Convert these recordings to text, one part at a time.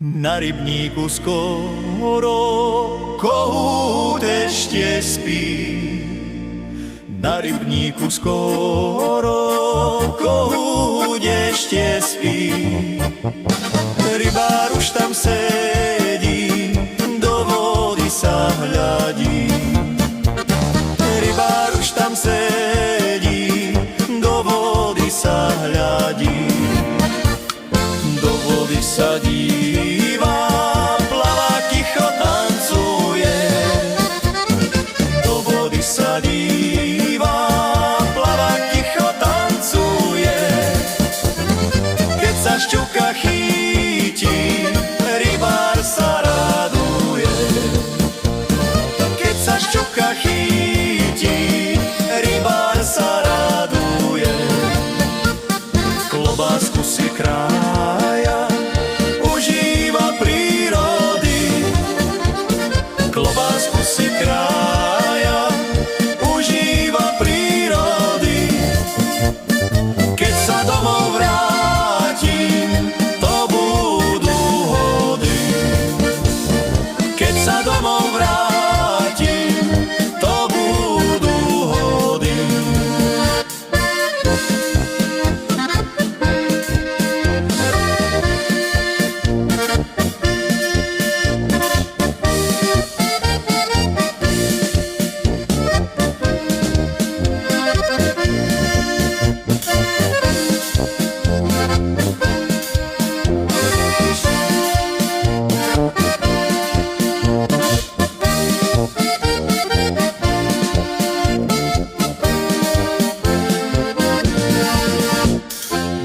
Na rybníku skoro kohút ešte spí. Na rybníku skoro kohút ešte spí. Rybár už tam sedí, do vody sa hľadí. Rybár už tam sedí, do vody sa hľadí. Do vody sa díva, plavá, ticho tancuje. Do vody sa díva, plavá, ticho tancuje. Keď sa šťuka chytí, rybár sa raduje. Keď sa šťuka chytí, rybár sa raduje. Klobásku si krája, užíva prírody. Klobásku si krája, užíva prírody. Keď sa domov vrátim, to budú hody. Keď sa domov vrátim, to budú hody.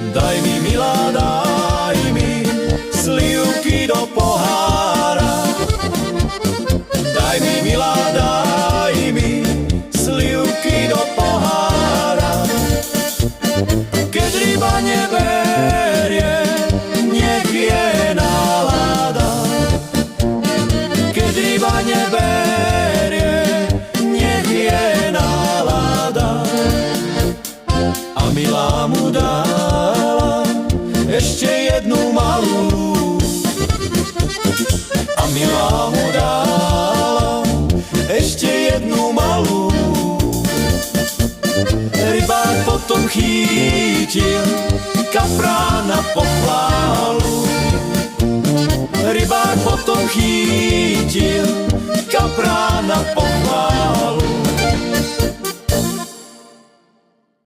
Daj mi, milá, daj mi slivky do pohára. Daj mi, milá, daj mi slivky do pohára. Keď ryba neberie, nech je nálada. Keď ryba neberie, nech je nálada. A milá mu dala ešte jednu malú. A milá mu dala ešte jednu malú. Rybár potom chytil kapra na pochválu. Rybár potom chytil kapra na pochválu.